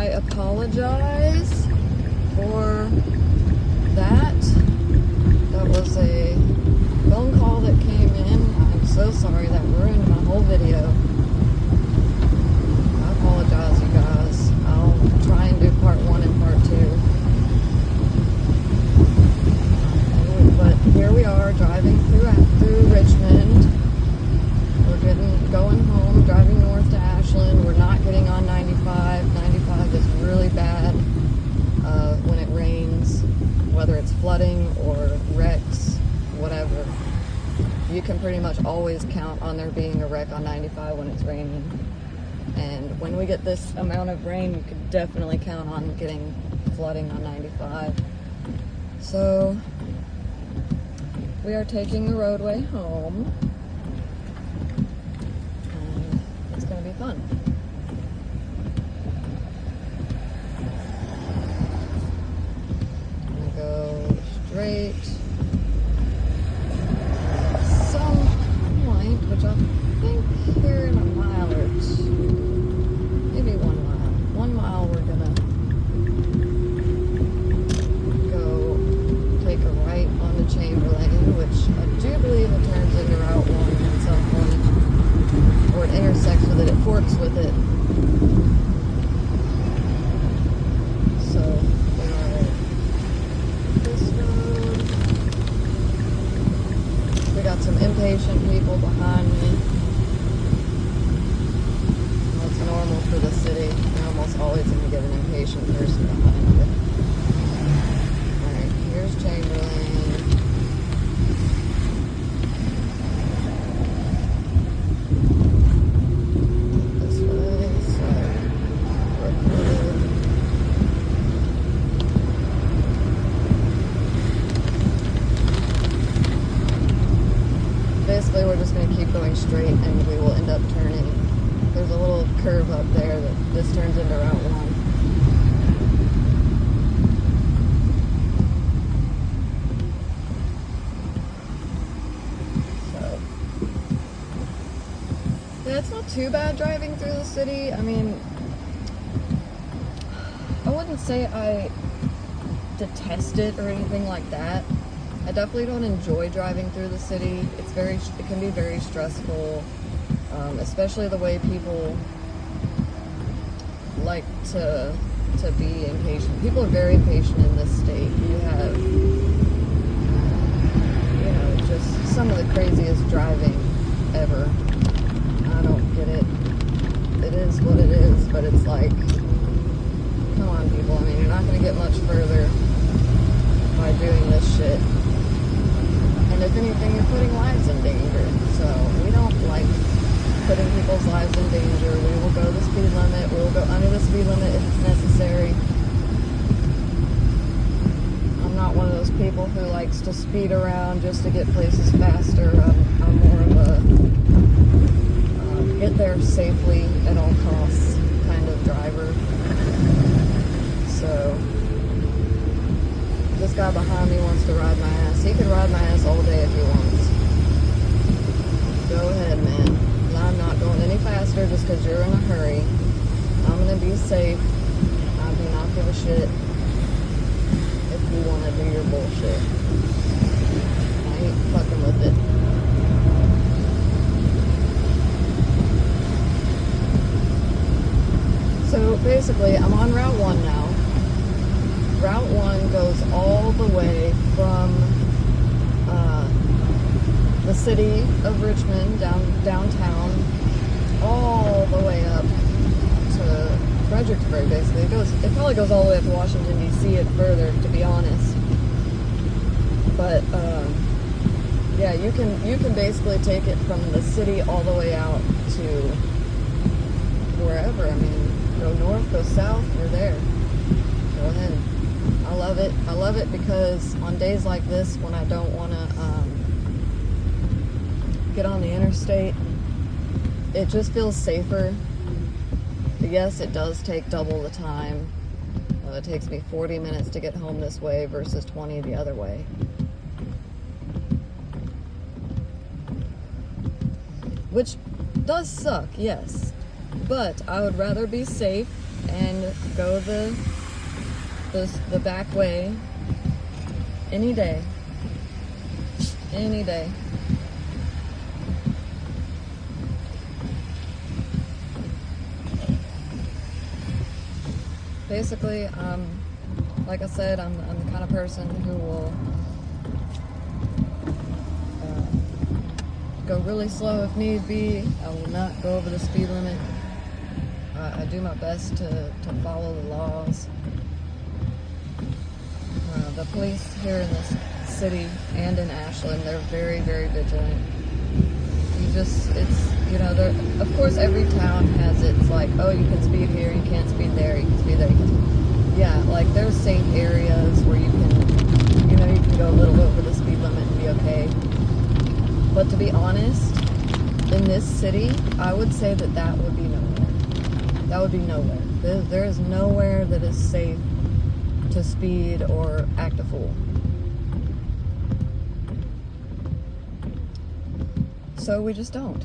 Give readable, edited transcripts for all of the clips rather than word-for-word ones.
I apologize for that. That was a phone call that came in. I'm so sorry, that ruined my whole video. I apologize, you guys. I'll try and do part 1 and part 2. But here we are, driving through Richmond. We're going home, driving north to Ashland. We're not getting on 95. 95 is really bad when it rains, whether it's flooding or wrecks, whatever. You can pretty much always count on there being a wreck on 95 when it's raining. And when we get this amount of rain, you could definitely count on getting flooding on 95. So we are taking the roadway home, and it's going to be fun. I'm going to go straight at some point, which I think here in a mile or two, maybe 1 mile. 1 mile we're going to take a right onto Chamberlain, which I do believe it turns into Route 1 at some point, or it intersects with it, it forks with it. So, we are this road. We got some impatient people behind me. That's normal for the city. You're almost always going to get an impatient person behind you. Here's Chamberlain. This way, so we're good. Basically, we're just going to keep going straight and we will end up turning. There's a little curve up there that this turns into Route 1. Yeah, it's not too bad driving through the city. I mean, I wouldn't say I detest it or anything like that. I definitely don't enjoy driving through the city. It can be very stressful, especially the way people like to be impatient. People are very impatient in this state. You have, just some of the craziest driving ever. I don't get it. It is what it is, but it's like, come on, people. I mean, you're not going to get much further by doing this shit. And if anything, you're putting lives in danger. So we don't like putting people's lives in danger. We will go the speed limit. We will go under the speed limit if it's necessary. I'm not one of those people who likes to speed around just to get places faster. I'm more of a get there safely at all costs kind of driver. So this guy behind me wants to ride my ass. He can ride my ass all day if he wants. Go ahead, man. I'm not going any faster just because you're in a hurry. I'm going to be safe. I do not give a shit if you want to do your bullshit. I ain't fucking with it. So basically, I'm on Route 1 now. Route 1 goes all the way from the city of Richmond, downtown, all the way up to Fredericksburg, basically. It probably goes all the way up to Washington, D.C. and further, to be honest. But, yeah, you can basically take it from the city all the way out to wherever. I mean, go north, go south, you're there. Go ahead. I love it. I love it because on days like this, when I don't want to get on the interstate, it just feels safer. Yes, it does take double the time. It takes me 40 minutes to get home this way versus 20 the other way. Which does suck, yes. But I would rather be safe and go the back way any day. Any day. Basically, like I said, I'm the kind of person who will go really slow if need be. I will not go over the speed limit. I do my best to follow the laws. The police here in this city and in Ashland, they're very, very vigilant. Of course every town has its like, oh, you can speed here, you can't speed there, you can speed there, you can speed. Yeah, like there's safe areas where you can go a little over the speed limit and be okay. But to be honest, in this city, I would say that would be nowhere. That would be nowhere. There is nowhere that is safe to speed or act a fool. So we just don't.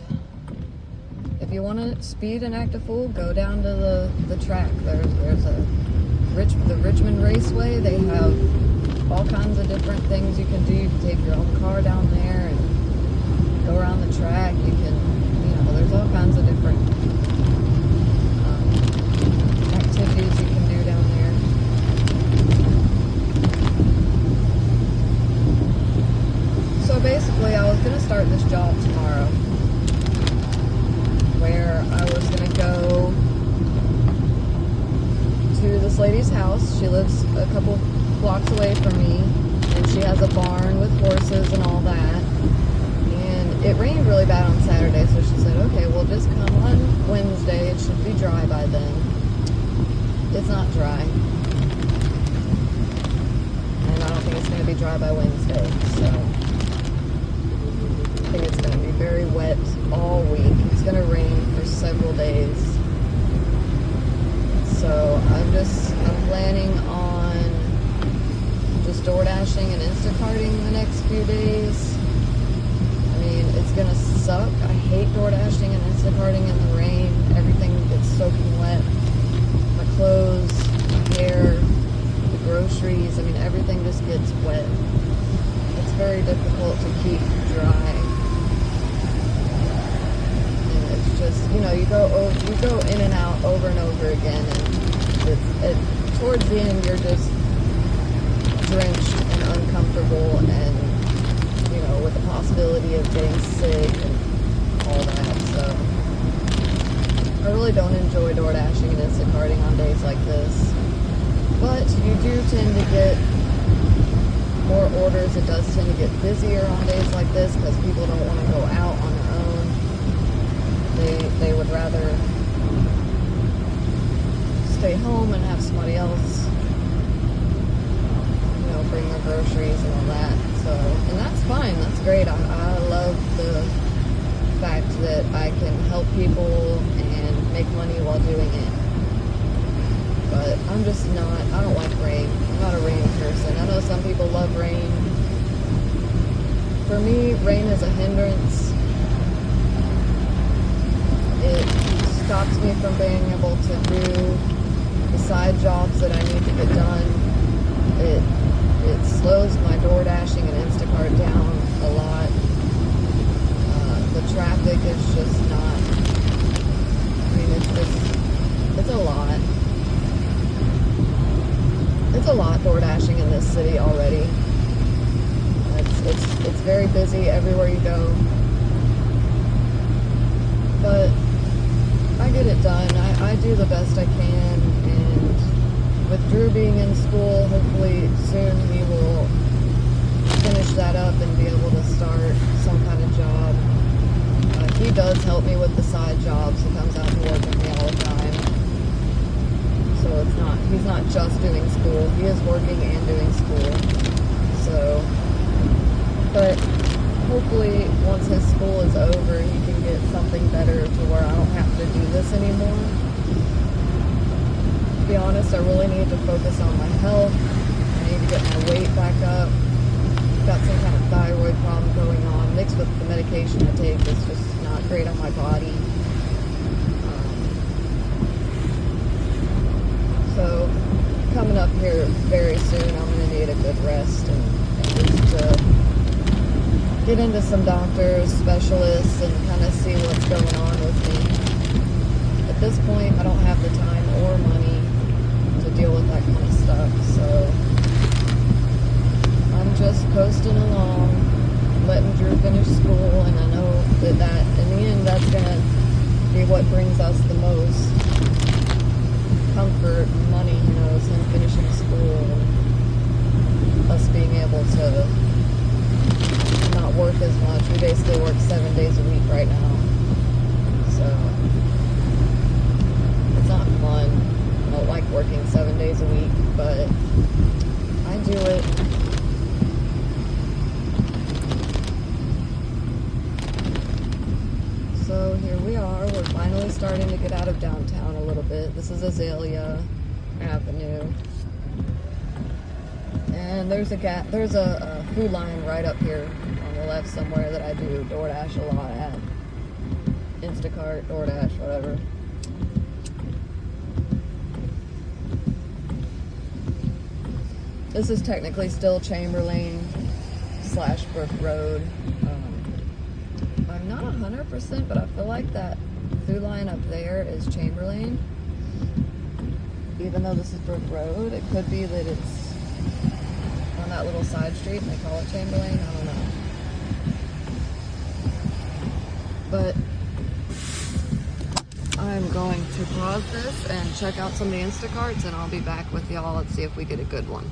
If you want to speed and act a fool, go down to the track. There's the Richmond Raceway. They have all kinds of different things you can do. You can take your own car down there and go around the track. You can, there's all kinds of different activities you can do down there. So basically, I was going to start this job tomorrow where I was going to go to this lady's house. She lives a couple blocks away from me, and she has a barn with horses and all that. And it rained really bad on Saturday, so she said, okay, well, just come on Wednesday. It should be dry by then. It's not dry. And I don't think it's going to be dry by Wednesday, so I think it's going to be very wet all week. It's going to rain for several days. So I'm planning on just door dashing and Instacarting the next few days. I mean, it's going to suck. I hate door dashing and Instacarting in the rain. Everything gets soaking wet. My clothes, my hair, the groceries. I mean, everything just gets wet. It's very difficult to keep dry. Just, you go in and out over and over again, and towards the end you're just drenched and uncomfortable, and with the possibility of getting sick and all that. So I really don't enjoy door dashing and Instacarting on days like this, but you do tend to get more orders. It does tend to get busier on days like this because people don't want to go out on their own. They would rather stay home and have somebody else, bring their groceries and all that. So, and that's fine. That's great. I love the fact that I can help people and make money while doing it. But I don't like rain. I'm not a rain person. I know some people love rain. For me, rain is a hindrance. It stops me from being able to do the side jobs that I need to get done. It slows my door dashing and Instacart down a lot. The traffic is just not, it's a lot. It's a lot door dashing in this city already. It's very busy everywhere you go. But I get it done. I do the best I can, and with Drew being in school, hopefully soon he will finish that up and be able to start some kind of job. He does help me with the side jobs. He comes out to work with me all the time. So he's not just doing school. He is working and doing school. So, but hopefully once his school is over, he can get something better to where I don't have to do this anymore. To be honest, I really need to focus on my health. I need to get my weight back up. I've got some kind of thyroid problem going on, mixed with the medication I take. It's just not great on my body. up here very soon, I'm going to need a good rest and just get into some doctors, specialists, and kind of see what's going on with me. At this point, I don't have the time or money to deal with that kind of stuff, so I'm just coasting along, letting Drew finish school, and I know that in the end, that's going to be what brings us the most comfort and money, you know, is him finishing school and us being able to not work as much. We basically work 7 days a week right now, so it's not fun. I don't like working 7 days a week, but I do it. So here we are. We're finally starting to get out of downtown a little bit. This is Azalea Avenue. And there's a food line right up here on the left somewhere that I do DoorDash a lot at. Instacart, DoorDash, whatever. This is technically still Chamberlain / Brook Road. I'm not 100%, but I feel like that food line up there is Chamberlain. Even though this is Brook Road, it could be that it's on that little side street and they call it Chamberlain. I don't know. But I'm going to pause this and check out some of the Instacarts, and I'll be back with y'all and see if we get a good one.